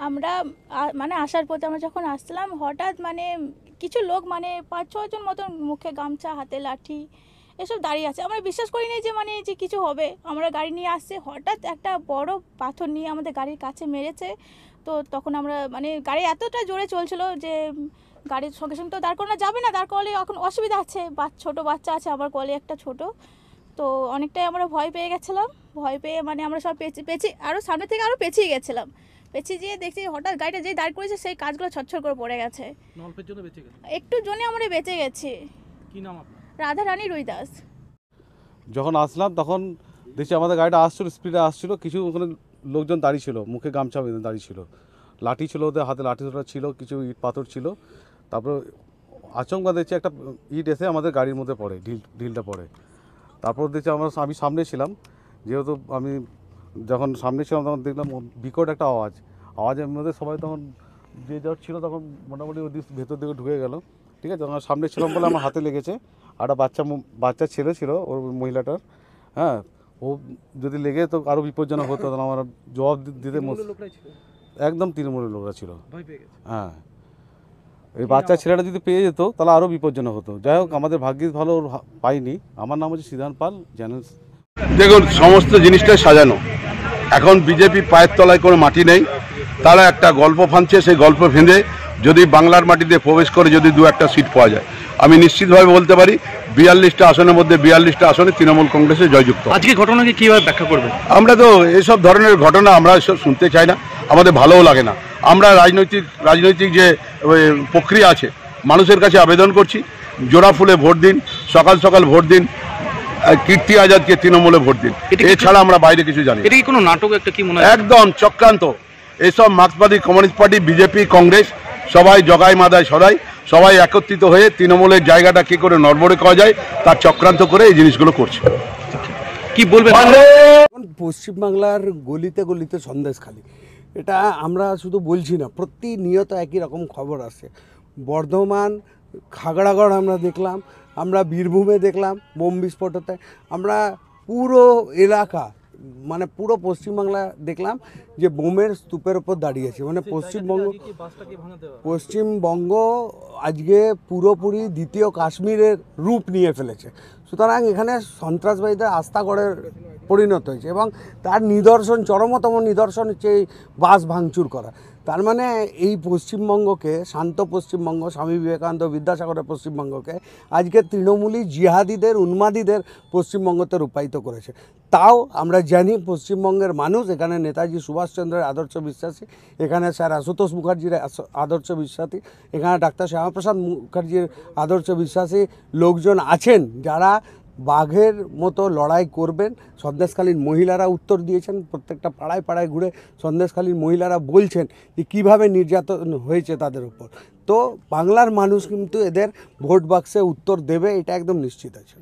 আমরা মানে আসার পথে আমরা যখন আসছিলাম হঠাৎ মানে কিছু লোক মানে 5-6 জন মতন মুখে গামছা হাতে লাঠি এসব দাঁড়িয়ে আছে। আমরা বিশ্বাস করিনি যে মানে যে কিছু হবে। আমরা গাড়ি নিয়ে আসছে, হঠাৎ একটা বড় পাথর নিয়ে আমাদের গাড়ির কাছে মেরেছে। তো তখন আমরা মানে গাড়ি এতটা জোরে চলছিল যে গাড়ির সঙ্গে সঙ্গে তো দাঁড় করানো যাবে না, দাঁড় করালে এখন অসুবিধা আছে, ছোট বাচ্চা আছে, আমার কোলে একটা ছোট। তো অনেকটাই আমরা ভয় পেয়ে গেছিলাম। ভয় পেয়ে মানে আমরা সব পেছিয়ে আরও সামনে থেকে আরও পেছিয়ে গেছিলাম। পেছিয়ে যেয়ে দেখছি হঠাৎ গাড়িটা যেই দাঁড় করেছে সেই কাজগুলো ছটছট করে পড়ে গেছে। একটু জন্য আমরা বেঁচে গেছি। কি নাম আপনার? রাধা রানী রুইদাস। যখন আসলাম তখন দেখছি আমাদের গাড়িটা আসছিল, স্পিডে আসছিল, কিছু ওখানে লোকজন দাঁড়িয়ে ছিল, মুখে গামছা বেঁধে দাঁড়িয়ে ছিল, লাঠি ছিল ওদের হাতে, লাঠি ছিল, কিছু ইট পাথর ছিল। তারপর আচমকা দেখছি একটা ইট এসে আমাদের গাড়ির মধ্যে পড়ে, ঢিলটা পড়ে। তারপর দেখছি আমি সামনে ছিলাম, যেহেতু আমি যখন সামনে ছিলাম তখন দেখলাম বিকট একটা আওয়াজের মধ্যে সবাই তখন যে যার ছিল তখন মোটামুটি ওই ভেতর দিকে ঢুকে গেল। ঠিক আছে, যখন সামনে ছিলাম বলে আমার হাতে লেগেছে। আর একটা বাচ্চা ছেলে ছিল ওর মহিলাটার, হ্যাঁ, ও যদি লেগে তো আরও বিপজ্জনক হতো, তখন আমার জবাব দিতে একদম তৃণমূলের লোকরা ছিল। হ্যাঁ, এই বাচ্চা ছেলেটা যদি পেয়ে যেত তাহলে আরও বিপজ্জনক হতো। যাই হোক, আমাদের ভাগ্যিস ভালো পাইনি। আমার নাম হচ্ছে সিদ্ধান্ত পাল, জানেন। দেখুন, সমস্ত জিনিসটাই সাজানো। এখন বিজেপি পায়ের তলায় কোনো মাটি নেই, তারা একটা গল্প ফাঁদছে। সেই গল্প ফেঁদে যদি বাংলার মাটিতে প্রবেশ করে যদি 2-1টা সিট পাওয়া যায়, আমি নিশ্চিতভাবে বলতে পারি 42টা আসনের মধ্যে 42টা আসনে তৃণমূল কংগ্রেসে জয়যুক্ত। আজকে ঘটনাকে কীভাবে ব্যাখ্যা করবেন? আমরা তো এসব ধরনের ঘটনা আমরা এসব শুনতে চাই না, আমাদের ভালোও লাগে না। আমরা রাজনৈতিক যে প্রক্রিয়া আছে, মানুষের কাছে আবেদন করছি, জোড়া ফুলে ভোট দিন, সকাল সকাল ভোট দিন, কীর্তি আজাদকে তৃণমূলে ভোট দিন। এছাড়া আমরা বাইরে কিছু জানি। এটা কি কোনো নাটক একটা কি মনে হয়? একদম চক্রান্ত। এসব মার্ক্সবাদী কমিউনিস্ট পার্টি, বিজেপি, কংগ্রেস সবাই জগায় মাদায় সদাই, সবাই একত্রিত হয়ে তৃণমূলের জায়গাটা কী করে নড়বড়ে করা যায় তার চক্রান্ত করে এই জিনিসগুলো করছে। কি বলবেন? পশ্চিমবাংলার গলিতে গলিতে সন্দেশখালি, এটা আমরা শুধু বলছি না, প্রতিনিয়ত একই রকম খবর আসে। বর্ধমান, খাগড়াগড় আমরা দেখলাম, আমরা বীরভূমে দেখলাম বোম বিস্ফোট হতে, আমরা পুরো এলাকা মানে পুরো পশ্চিমবাংলা দেখলাম যে বোমের স্তূপের ওপর দাঁড়িয়েছে। মানে পশ্চিমবঙ্গ আজকে পুরোপুরি দ্বিতীয় কাশ্মীরের রূপ নিয়ে ফেলেছে। সুতরাং এখানে সন্ত্রাসবাদীদের আস্তাগড়ের পরিণত হয়েছে এবং তার নিদর্শন, চরমতম নিদর্শন হচ্ছে এই বাস ভাঙচুর করা। তার মানে এই পশ্চিমবঙ্গকে, শান্ত পশ্চিমবঙ্গ, স্বামী বিবেকানন্দ বিদ্যাসাগরের পশ্চিমবঙ্গকে আজকে তৃণমূলী জিহাদিদের, উন্মাদীদের পশ্চিমবঙ্গতে রূপায়িত করেছে। তাও আমরা জানি পশ্চিমবঙ্গের মানুষ এখানে নেতাজি সুভাষচন্দ্রের আদর্শ বিশ্বাসী, এখানে স্যার আশুতোষ মুখার্জির আদর্শ বিশ্বাসী, এখানে ডাক্তার শ্যামাপ্রসাদ মুখার্জির আদর্শ বিশ্বাসী লোকজন আছেন যারা বাঘের মতো লড়াই করবেন। সন্দেশখালীর মহিলারা উত্তর দিয়েছেন, প্রত্যেকটা পাড়ায় পাড়ায় ঘুরে সন্দেশখালীর মহিলারা বলছেন যে কীভাবে নির্যাতন হয়েছে তাদের উপর। তো বাংলার মানুষ কিন্তু এদের ভোট বাক্সে উত্তর দেবে, এটা একদম নিশ্চিত আছে।